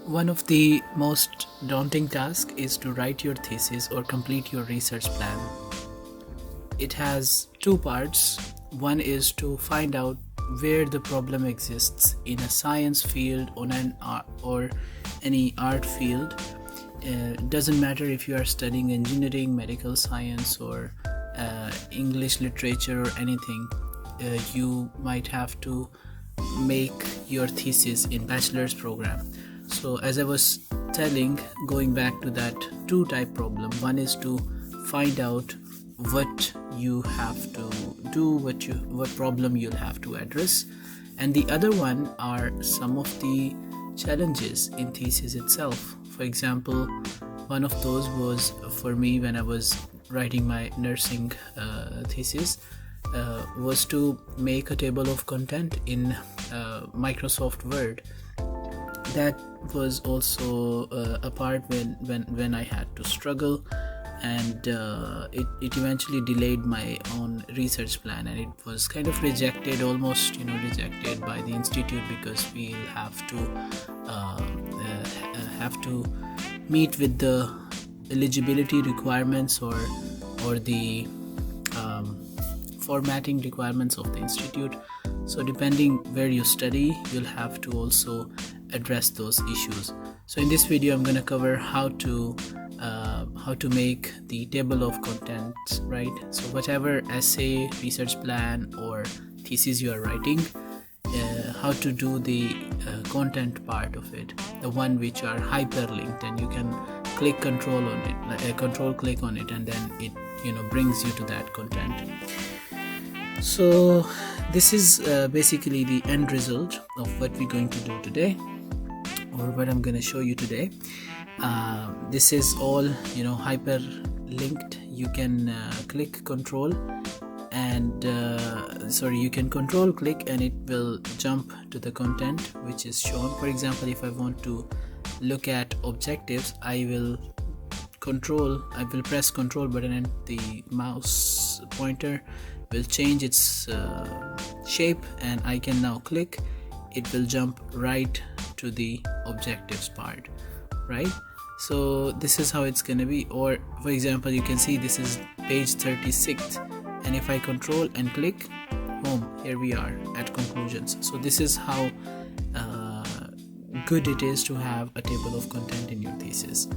One of the most daunting tasks is to write your thesis or complete your research plan. It has two parts. One is to find out where the problem exists in a science field or any art field. It doesn't matter if you are studying engineering, medical science, or English literature or anything. You might have to make your thesis in bachelor's program. So as I was telling, going back to that two-type problem, one is to find out what you have to do, what problem you'll have to address, and the other one are some of the challenges in thesis itself. For example, one of those was for me when I was writing my nursing thesis, was to make a table of content in Microsoft Word. That was also a part when I had to struggle, and it eventually delayed my own research plan, and it was kind of almost rejected by the institute, because we'll have to meet with the eligibility requirements or the formatting requirements of the institute. So depending where you study, you'll have to also address those issues. So in this video I'm going to cover how to make the table of contents, right? So whatever essay, research plan or thesis you are writing, how to do the content part of it, the one which are hyperlinked, and you can click control on it, control click on it, and then it brings you to that content. So this is basically the end result of what we're going to do today, or what I'm going to show you today. This is all hyperlinked. You can click control and you can control click and it will jump to the content which is shown. For example, if I want to look at objectives, I will press control button and the mouse pointer will change its shape, and I can now click. It will jump right to the objectives part, right? So this is how it's gonna be. Or for example, you can see this is page 36, and if I control and click, boom, here we are at conclusions. So this is how good it is to have a table of content in your thesis.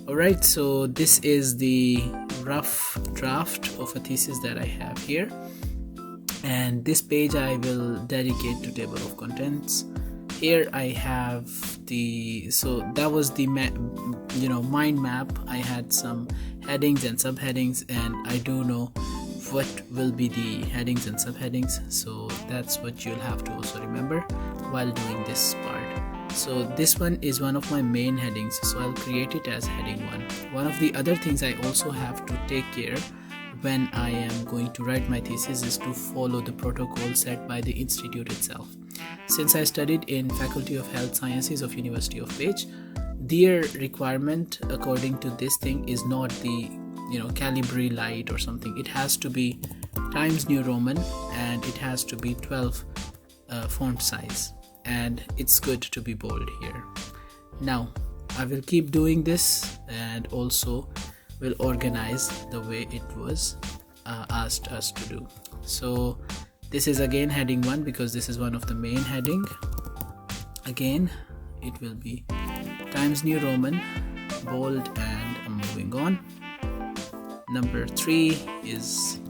Alright, so this is the rough draft of a thesis that I have here, and this page I will dedicate to table of contents. Here I have that was the mind map. I had some headings and subheadings, and I do know what will be the headings and subheadings, so that's what you'll have to also remember while doing this part. So this one is one of my main headings, so I'll create it as heading 1. One of the other things I also have to take care when I am going to write my thesis is to follow the protocol set by the institute itself. Since I studied in Faculty of Health Sciences of University of Page, their requirement according to this thing is not the Calibri Light or something. It has to be Times New Roman, and it has to be 12 font size, and it's good to be bold here. Now I will keep doing this, and also will organize the way it was asked us to do. So this is again heading 1, because this is one of the main heading. Again it will be Times New Roman, bold, and I'm moving on. Number 3 is,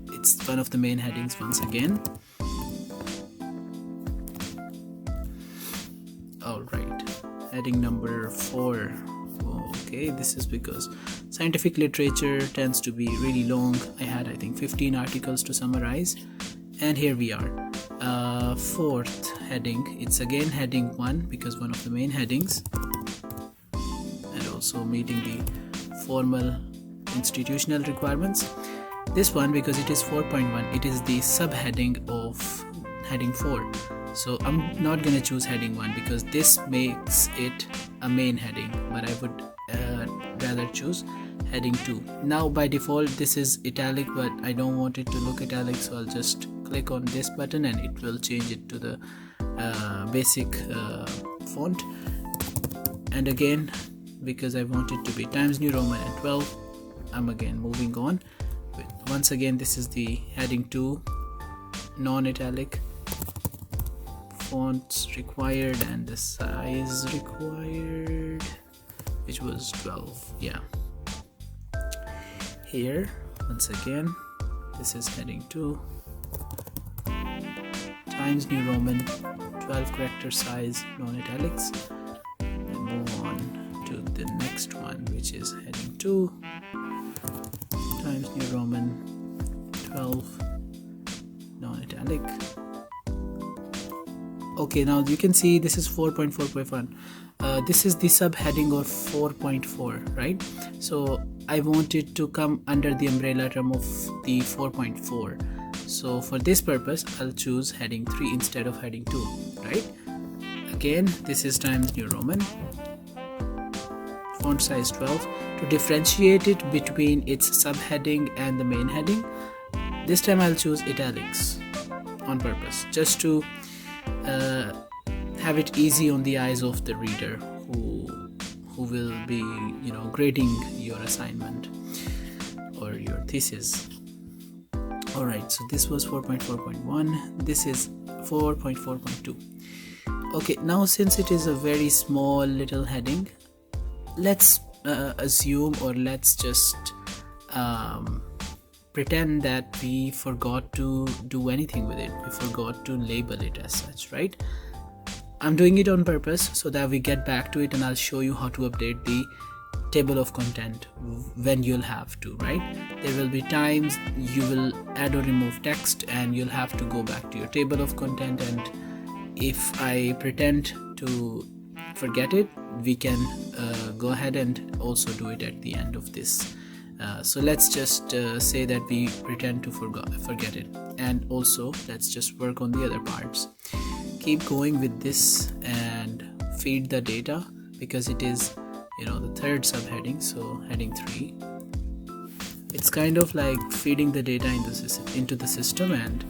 it's one of the main headings once again. Alright, heading number 4. Okay, this is because scientific literature tends to be really long. I had, I think, 15 articles to summarize, and here we are. 4th heading, it's again heading 1, because one of the main headings, and also meeting the formal institutional requirements. This one, because it is 4.1, it is the subheading of heading 4. So I'm not going to choose heading 1, because this makes it a main heading, but I would rather choose heading 2. Now by default this is italic, but I don't want it to look italic, so I'll just click on this button and it will change it to the basic font. And again, because I want it to be Times New Roman and 12, I'm again moving on. Once again, this is the heading 2, non-italic, fonts required and the size required, which was 12. Yeah, here once again, this is heading 2, Times New Roman, 12 character size, non-italics. And move on to the next one, which is heading 2, Times New Roman, 12, non-italic. Okay, now you can see this is 4.4.1. This is the subheading of 4.4, right? So I want it to come under the umbrella term of the 4.4. So for this purpose, I'll choose heading 3 instead of heading 2, right? Again, this is Times New Roman, font size 12. To differentiate it between its subheading and the main heading, this time I'll choose italics on purpose, just to have it easy on the eyes of the reader who will be, grading your assignment or your thesis. Alright, so this was 4.4.1. This is 4.4.2. Okay, now since it is a very small little heading, let's assume, or let's just pretend that we forgot to do anything with it. We forgot to label it as such, right? I'm doing it on purpose so that we get back to it, and I'll show you how to update the table of content when you'll have to, right? There will be times you will add or remove text and you'll have to go back to your table of content, and if I pretend to forget it, we can go ahead and also do it at the end of this. So let's just say that we pretend to forget it, and also let's just work on the other parts. Keep going with this and feed the data, because it is the third subheading, so heading 3. It's kind of like feeding the data into the system, and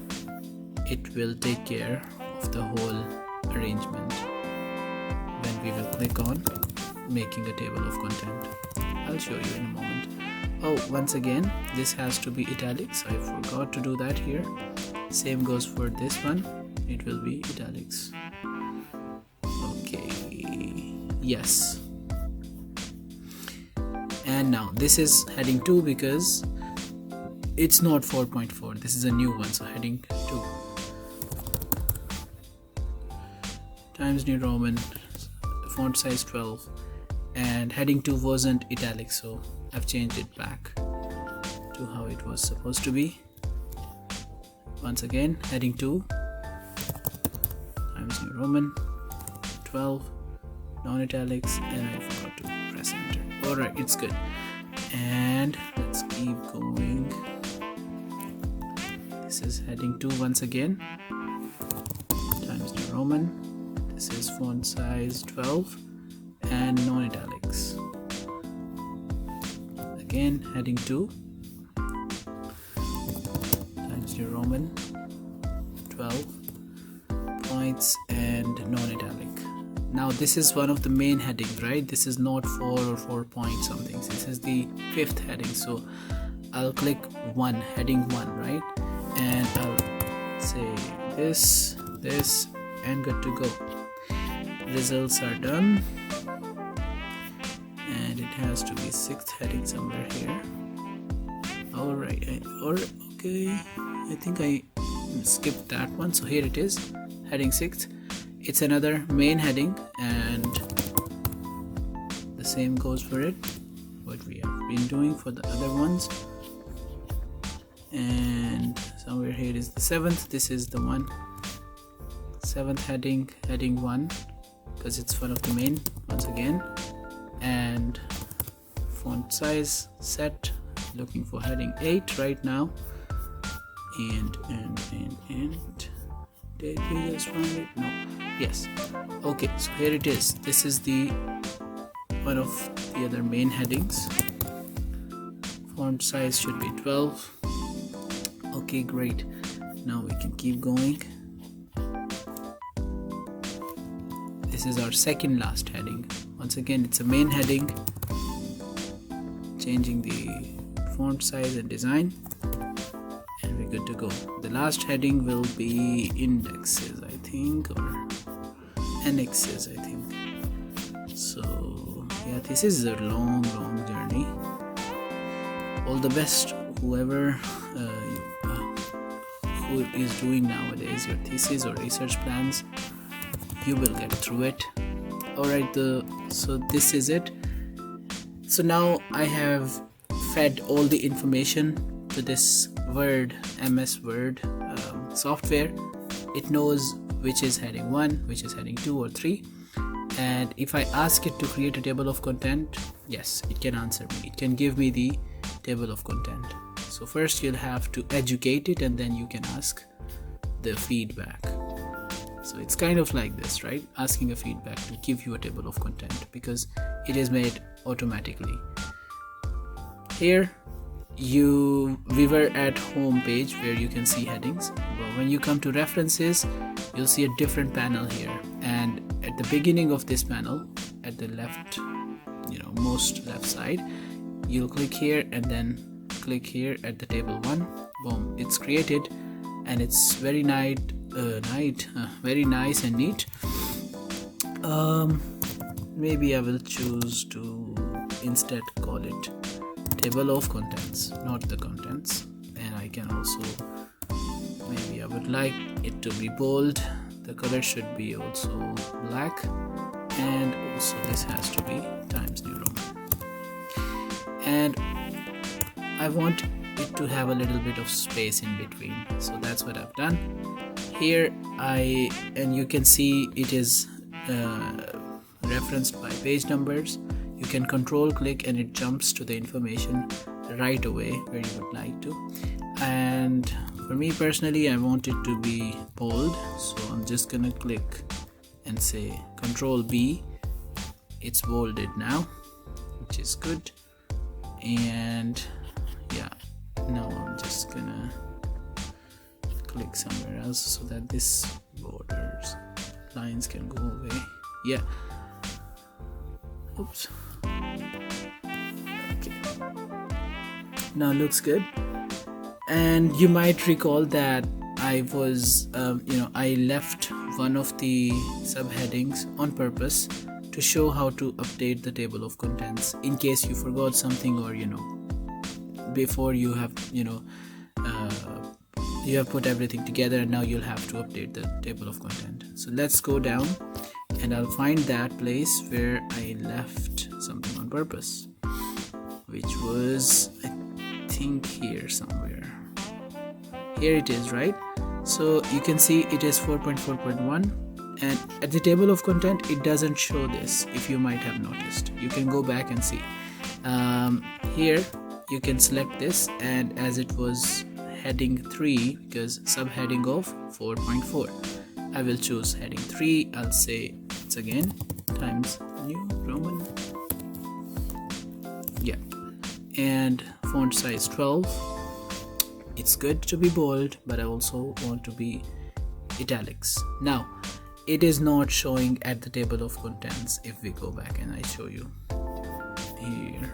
it will take care of the whole arrangement when we will click on making a table of content. I'll show you in a moment. Oh, once again, this has to be italics. I forgot to do that here. Same goes for this one. It will be italics. Okay, yes. And now this is heading 2 because it's not 4.4. This is a new one, so heading 2. Times New Roman, font size 12, and heading 2 wasn't italic, so I've changed it back to how it was supposed to be. Once again, heading 2, Times New Roman, 12, non-italics, and I forgot to press enter. Alright, it's good. And let's keep going. This is heading 2 once again, Times New Roman. This is font size 12 and non-italics. Again, heading 2, Times New Roman, 12 points and non-italic. Now this is one of the main headings, right? This is not 4 or 4 point something. This is the 5th heading, so I'll click 1, heading 1, right? And I'll say this, and good to go. Results are done, and it has to be 6th heading somewhere here. Alright, okay, I think I skipped that one, so here it is, heading 6th. It's another main heading, and the same goes for it, what we have been doing for the other ones. And somewhere here is the 7th. This is the one, 7th heading, heading 1, because it's one of the main once again. And font size set, looking for heading 8 right now. And did we just find it? No. Yes. Okay, so here it is. This is the one of the other main headings. Font size should be 12. Okay, great. Now we can keep going. this is our second last heading. Once again, it's a main heading. Changing the font size and design, and we're good to go. The last heading will be indexes, I think, or annexes, I think. So yeah, this is a long journey. All the best, whoever who is doing nowadays your thesis or research plans. You will get through it. Alright, so this is it. So now I have fed all the information to this MS Word software. It knows which is heading 1, which is heading 2 or 3, and if I ask it to create a table of content, yes, it can answer me. It can give me the table of content. So first you'll have to educate it, and then you can ask the feedback. So it's kind of like this, right? Asking a feedback to give you a table of content, because it is made automatically. Here we were at home page where you can see headings, but when you come to references, you'll see a different panel here, and at the beginning of this panel, at the left, most left side, you'll click here and then click here at the table 1. Boom, it's created, and it's very very nice and neat. Maybe I will choose to instead call it table of contents, not the contents. And I can also, maybe I would like it to be bold. The color should be also black, and also this has to be Times New Roman. And I want it to have a little bit of space in between, so that's what I've done here. And you can see it is referenced by page numbers. You can control click and it jumps to the information right away where you would like to. And for me personally, I want it to be bold, so I'm just gonna click and say Control B. It's bolded now, which is good. And yeah, now I'm just gonna click somewhere else so that this borders lines can go away. Yeah, oops. Okay, now looks good. And you might recall that I was I left one of the subheadings on purpose to show how to update the table of contents in case you forgot something, or before you have you have put everything together and now you'll have to update the table of content. So let's go down and I'll find that place where I left something on purpose, which was, I think, here somewhere. Here it is, right? So you can see it is 4.4.1, and at the table of content it doesn't show this. If you might have noticed, you can go back and see. Here you can select this, and as it was heading 3, because subheading of 4.4, I will choose heading 3. I'll say it's again Times New Roman. Yeah, and font size 12. It's good to be bold, but I also want to be italics. Now it is not showing at the table of contents. If we go back and I show you here,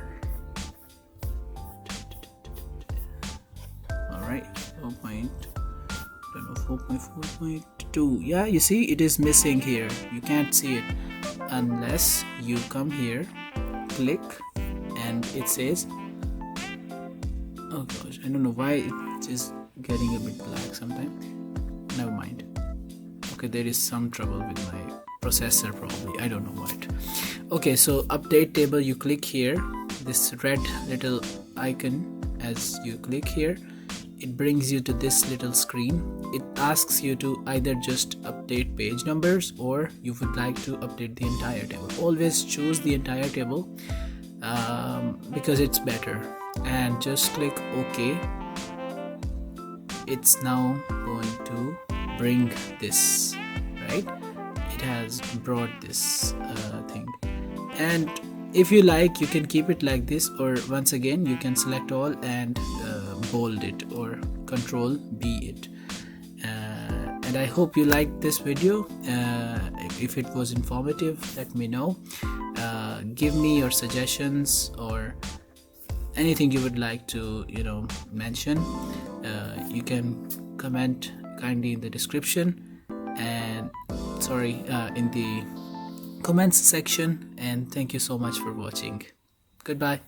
alright, 4.4.2. yeah, you see it is missing here. You can't see it unless you come here, click, and it says, oh gosh, I don't know why it is getting a bit black sometimes. Never mind. Okay, there is some trouble with my processor probably, I don't know what. Okay, so update table, you click here, this red little icon. As you click here, it brings you to this little screen. It asks you to either just update page numbers, or you would like to update the entire table. Always choose the entire table because it's better, and just click OK. It's now going to bring this, right? It has brought this thing, and if you like, you can keep it like this, or once again you can select all and bold it, or Control B it. And and I hope you liked this video. If it was informative, let me know. Give me your suggestions or anything you would like to mention. You can comment kindly in the description and in the comments section, and thank you so much for watching. Goodbye.